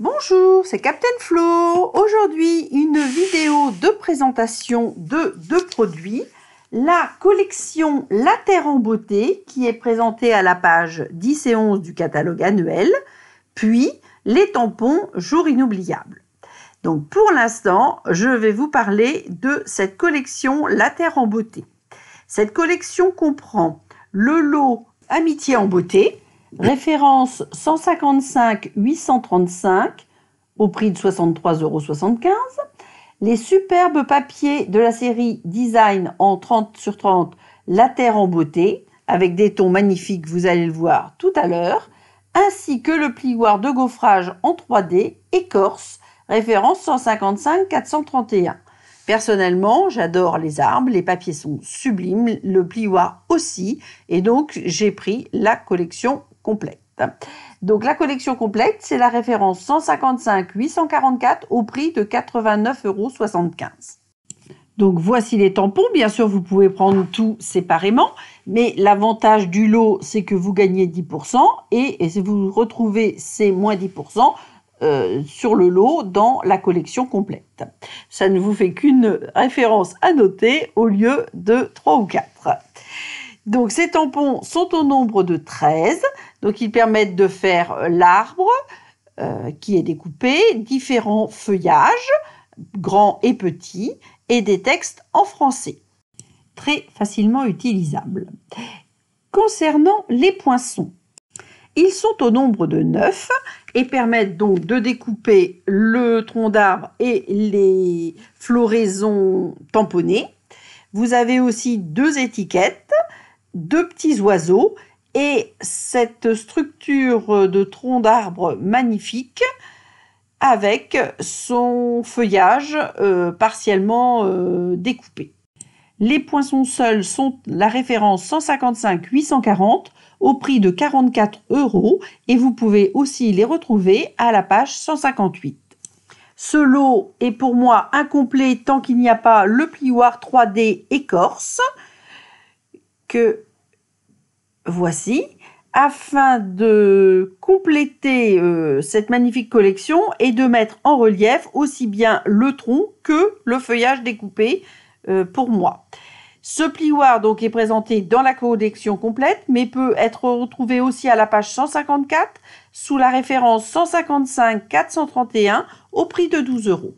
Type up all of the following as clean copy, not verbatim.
Bonjour, c'est Captain Flo. Aujourd'hui, une vidéo de présentation de deux produits. La collection La Terre en beauté qui est présentée à la page 10 et 11 du catalogue annuel, puis les tampons Jour inoubliable. Donc pour l'instant, je vais vous parler de cette collection La Terre en beauté. Cette collection comprend le lot Amitié en beauté, référence 155 835 au prix de 63,75 €. Les superbes papiers de la série Design en 30 sur 30, La Terre en beauté, avec des tons magnifiques, vous allez le voir tout à l'heure, ainsi que le plioir de gaufrage en 3D Écorce, référence 155 431. Personnellement, j'adore les arbres, les papiers sont sublimes, le plioir aussi, et donc j'ai pris la collection complète. Donc la collection complète, c'est la référence 155 844 au prix de 89,75 €. Donc voici les tampons. Bien sûr, vous pouvez prendre tout séparément, mais l'avantage du lot, c'est que vous gagnez 10% et vous retrouvez ces moins 10% sur le lot dans la collection complète. Ça ne vous fait qu'une référence à noter au lieu de 3 ou 4. Donc ces tampons sont au nombre de 13. Donc ils permettent de faire l'arbre qui est découpé, différents feuillages, grands et petits, et des textes en français. Très facilement utilisables. Concernant les poinçons, ils sont au nombre de 9 et permettent donc de découper le tronc d'arbre et les floraisons tamponnées. Vous avez aussi deux étiquettes, deux petits oiseaux et cette structure de tronc d'arbre magnifique avec son feuillage partiellement découpé. Les poinçons seuls sont la référence 155 840 au prix de 44 € et vous pouvez aussi les retrouver à la page 158. Ce lot est pour moi incomplet tant qu'il n'y a pas le plioir 3D Écorce que voici, afin de compléter cette magnifique collection et de mettre en relief aussi bien le tronc que le feuillage découpé pour moi. Ce plioir donc est présenté dans la collection complète, mais peut être retrouvé aussi à la page 154 sous la référence 155 431 au prix de 12 €.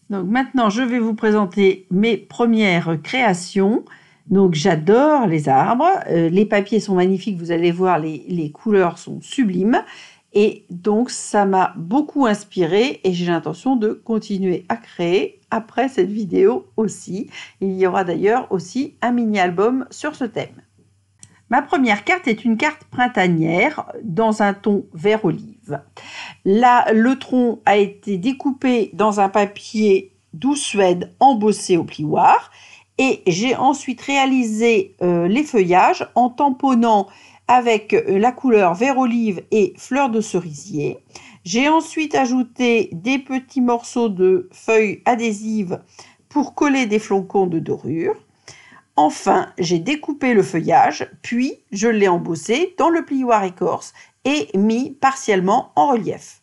Donc maintenant, je vais vous présenter mes premières créations. Donc j'adore les arbres, les papiers sont magnifiques, vous allez voir, les couleurs sont sublimes. Et donc ça m'a beaucoup inspiré et j'ai l'intention de continuer à créer après cette vidéo aussi. Il y aura d'ailleurs aussi un mini-album sur ce thème. Ma première carte est une carte printanière dans un ton vert olive. Là, le tronc a été découpé dans un papier douce suède embossé au plioir et j'ai ensuite réalisé les feuillages en tamponnant avec la couleur vert olive et fleur de cerisier. J'ai ensuite ajouté des petits morceaux de feuilles adhésives pour coller des flocons de dorure. Enfin, j'ai découpé le feuillage, puis je l'ai embossé dans le plioir écorce et mis partiellement en relief.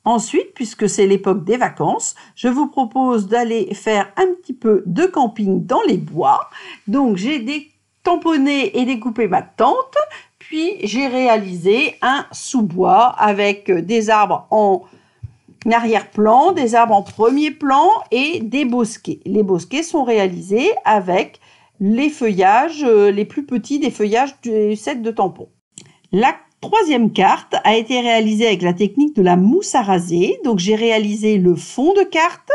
Ensuite, puisque c'est l'époque des vacances, je vous propose d'aller faire un petit peu de camping dans les bois. Donc j'ai tamponné et découpé ma tente, puis j'ai réalisé un sous-bois avec des arbres en arrière-plan, des arbres en premier plan et des bosquets. Les bosquets sont réalisés avec les feuillages les plus petits des feuillages du set de tampons. La troisième carte a été réalisée avec la technique de la mousse à raser. Donc j'ai réalisé le fond de carte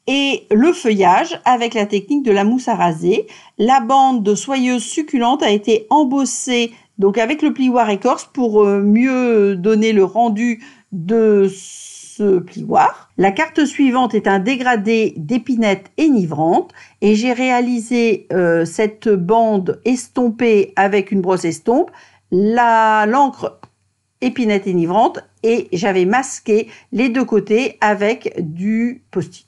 et le feuillage avec la technique de la mousse à raser. La bande de soyeuse succulente a été embossée donc avec le plioir écorce pour mieux donner le rendu de ce plioir. La carte suivante est un dégradé d'épinette enivrante et j'ai réalisé cette bande estompée avec une brosse estompe, l'encre épinette enivrante et j'avais masqué les deux côtés avec du post-it.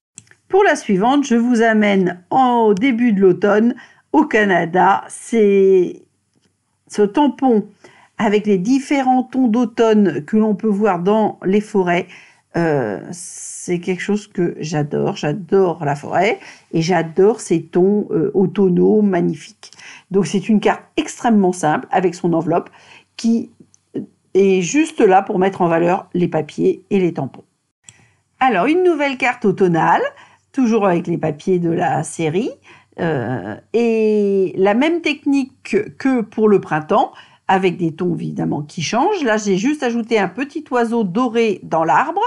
Pour la suivante, je vous amène au début de l'automne au Canada. C'est ce tampon avec les différents tons d'automne que l'on peut voir dans les forêts C'est quelque chose que j'adore. J'adore la forêt et j'adore ces tons automnaux magnifiques. Donc c'est une carte extrêmement simple avec son enveloppe qui est juste là pour mettre en valeur les papiers et les tampons. Alors une nouvelle carte automnale, toujours avec les papiers de la série, et la même technique que pour le printemps, avec des tons évidemment qui changent. Là, j'ai juste ajouté un petit oiseau doré dans l'arbre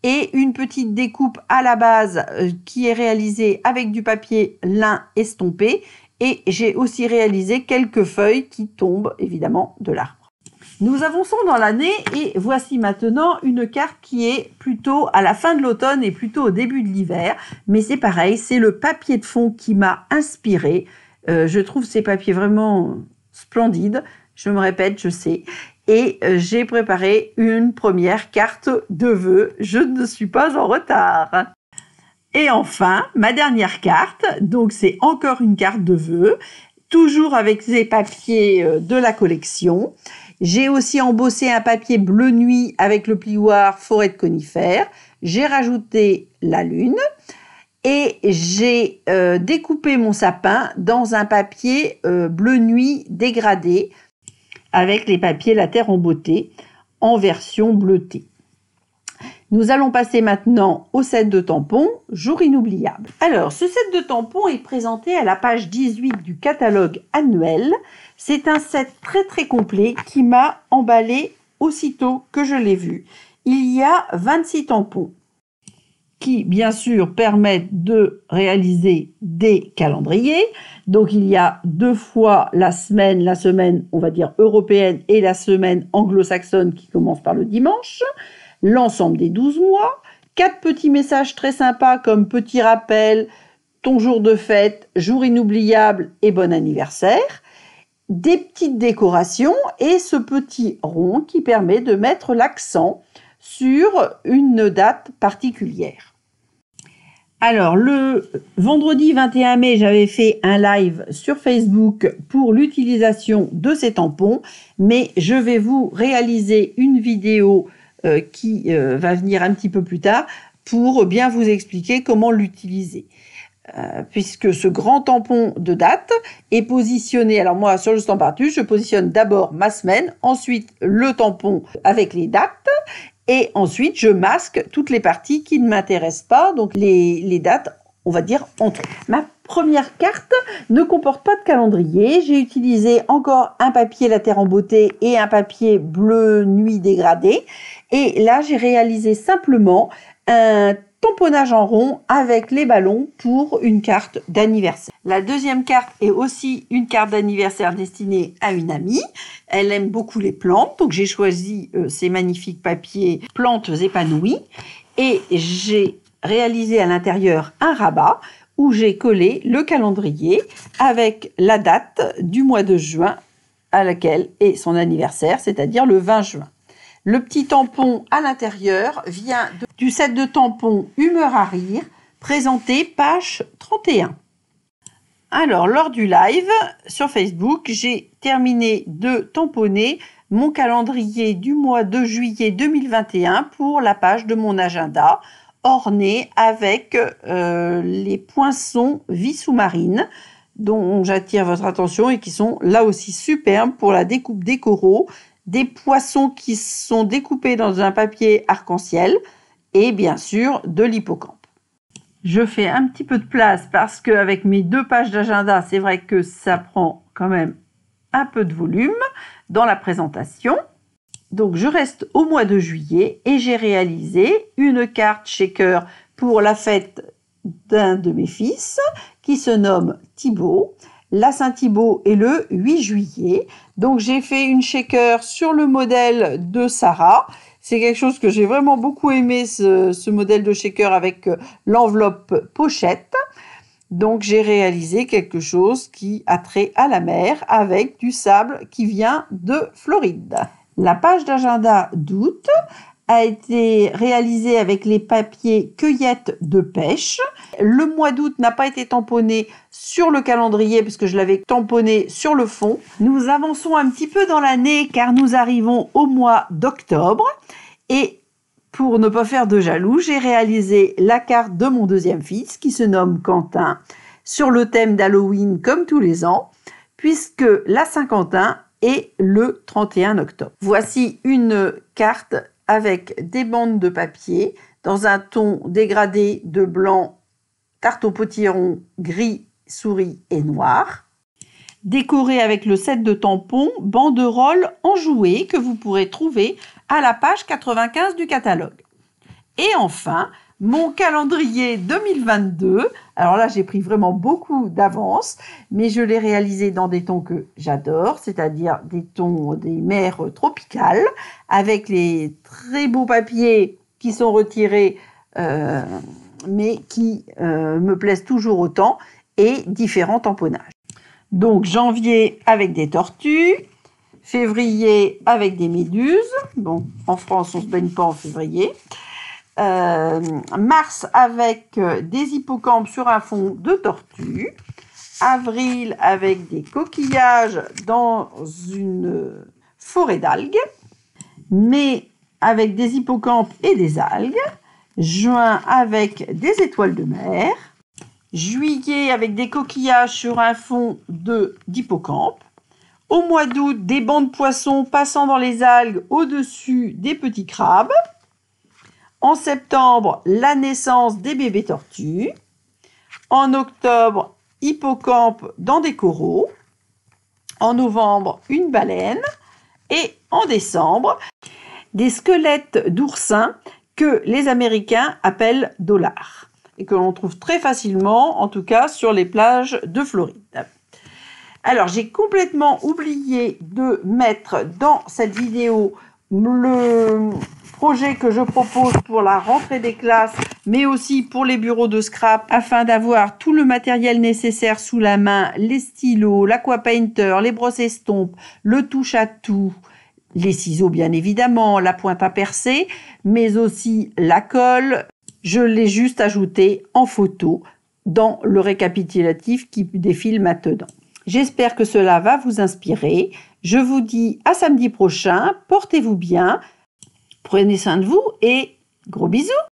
et une petite découpe à la base qui est réalisée avec du papier lin estompé. Et j'ai aussi réalisé quelques feuilles qui tombent évidemment de l'arbre. Nous avançons dans l'année et voici maintenant une carte qui est plutôt à la fin de l'automne et plutôt au début de l'hiver. Mais c'est pareil, c'est le papier de fond qui m'a inspiré. Je trouve ces papiers vraiment splendides. Je me répète, je sais. Et j'ai préparé une première carte de vœux. Je ne suis pas en retard. Et enfin, ma dernière carte. Donc, c'est encore une carte de vœux. Toujours avec les papiers de la collection. J'ai aussi embossé un papier bleu nuit avec le plioir forêt de conifères. J'ai rajouté la lune. Et j'ai découpé mon sapin dans un papier bleu nuit dégradé avec les papiers La Terre en beauté en version bleutée. Nous allons passer maintenant au set de tampons, jour inoubliable. Alors, ce set de tampons est présenté à la page 18 du catalogue annuel. C'est un set très très complet qui m'a emballé aussitôt que je l'ai vu. Il y a 26 tampons qui, bien sûr, permettent de réaliser des calendriers. Donc, il y a 2 fois la semaine, on va dire, européenne et la semaine anglo-saxonne qui commence par le dimanche. L'ensemble des 12 mois. 4 petits messages très sympas comme petit rappel, ton jour de fête, jour inoubliable et bon anniversaire. Des petites décorations et ce petit rond qui permet de mettre l'accent sur une date particulière. Alors, le vendredi 21 mai, j'avais fait un live sur Facebook pour l'utilisation de ces tampons, mais je vais vous réaliser une vidéo qui va venir un petit peu plus tard pour bien vous expliquer comment l'utiliser. Puisque ce grand tampon de date est positionné, alors moi sur le Stampartus, je positionne d'abord ma semaine, ensuite le tampon avec les dates, et ensuite je masque toutes les parties qui ne m'intéressent pas, donc les dates, on va dire entre eux. Ma première carte ne comporte pas de calendrier, j'ai utilisé encore un papier La Terre en beauté et un papier bleu nuit dégradé, et là j'ai réalisé simplement un tamponnage en rond avec les ballons pour une carte d'anniversaire. La deuxième carte est aussi une carte d'anniversaire destinée à une amie. Elle aime beaucoup les plantes, donc j'ai choisi ces magnifiques papiers plantes épanouies et j'ai réalisé à l'intérieur un rabat où j'ai collé le calendrier avec la date du mois de juin à laquelle est son anniversaire, c'est-à-dire le 20 juin. Le petit tampon à l'intérieur vient du set de tampons Humeur à rire, présenté page 31. Alors, lors du live sur Facebook, j'ai terminé de tamponner mon calendrier du mois de juillet 2021 pour la page de mon agenda, orné avec les poinçons vie sous-marine, dont j'attire votre attention et qui sont là aussi superbes pour la découpe des coraux. Des poissons qui sont découpés dans un papier arc-en-ciel et bien sûr de l'hippocampe. Je fais un petit peu de place parce qu'avec mes 2 pages d'agenda, c'est vrai que ça prend quand même un peu de volume dans la présentation. Donc je reste au mois de juillet et j'ai réalisé une carte shaker pour la fête d'un de mes fils qui se nomme Thibaut. La Saint-Thibaut est le 8 juillet. Donc, j'ai fait une shaker sur le modèle de Sarah. C'est quelque chose que j'ai vraiment beaucoup aimé, ce modèle de shaker avec l'enveloppe pochette. Donc, j'ai réalisé quelque chose qui a trait à la mer avec du sable qui vient de Floride. La page d'agenda d'août a été réalisée avec les papiers cueillettes de pêche. Le mois d'août n'a pas été tamponné sur le calendrier puisque je l'avais tamponné sur le fond. Nous avançons un petit peu dans l'année car nous arrivons au mois d'octobre et Pour ne pas faire de jaloux, j'ai réalisé la carte de mon deuxième fils qui se nomme Quentin sur le thème d'Halloween comme tous les ans, puisque la Saint-Quentin est le 31 octobre. Voici une carte avec des bandes de papier dans un ton dégradé de blanc, tarte au potiron, gris, souris et noir, décorée avec le set de tampons banderole enjouée que vous pourrez trouver à la page 95 du catalogue. Et enfin, mon calendrier 2022. Alors là, j'ai pris vraiment beaucoup d'avance, mais je l'ai réalisé dans des tons que j'adore, c'est-à-dire des tons des mers tropicales, avec les très beaux papiers qui sont retirés, mais qui me plaisent toujours autant, et différents tamponnages. Donc janvier avec des tortues, février avec des méduses. Bon, en France, on ne se baigne pas en février. Mars avec des hippocampes sur un fond de tortue. Avril avec des coquillages dans une forêt d'algues. Mai avec des hippocampes et des algues. Juin avec des étoiles de mer. Juillet avec des coquillages sur un fond d'hippocampes. Au mois d'août, des bancs de poissons passant dans les algues au-dessus des petits crabes. En septembre, la naissance des bébés tortues. En octobre, hippocampe dans des coraux. En novembre, une baleine. Et en décembre, des squelettes d'oursins que les Américains appellent dollars et que l'on trouve très facilement, en tout cas sur les plages de Floride. Alors, j'ai complètement oublié de mettre dans cette vidéo le projet que je propose pour la rentrée des classes, mais aussi pour les bureaux de scrap, afin d'avoir tout le matériel nécessaire sous la main, les stylos, l'aquapainter, les brosses estompes, le touche-à-tout, les ciseaux bien évidemment, la pointe à percer, mais aussi la colle. Je l'ai juste ajouté en photo dans le récapitulatif qui défile maintenant. J'espère que cela va vous inspirer. Je vous dis à samedi prochain. Portez-vous bien. Prenez soin de vous et gros bisous.